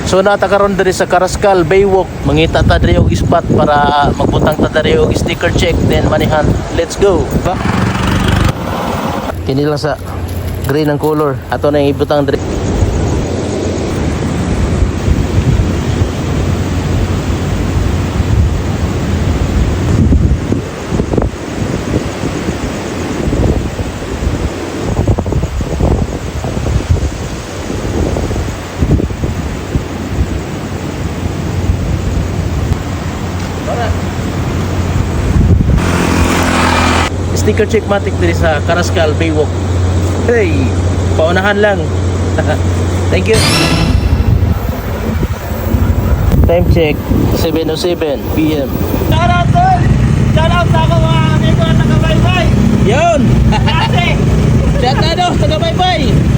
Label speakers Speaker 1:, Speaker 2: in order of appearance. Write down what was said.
Speaker 1: So nata karon diri sa Carrascal Baywalk, mangita ta diri og spot para magbutang ta diri og sticker check then manihan. Let's go. Ba? Kini lang sa green ang color. Ato na ibutang diri. Sticker check matic diri sa Carrascal Baywalk. Hey, paunahan lang. Thank you. Time check 7:07 PM.
Speaker 2: Shout out tol! Shout out sa ako mga amigo at taga-baybay!
Speaker 1: Yun.
Speaker 2: Kasi!
Speaker 1: Chat na do, taga bye-bye.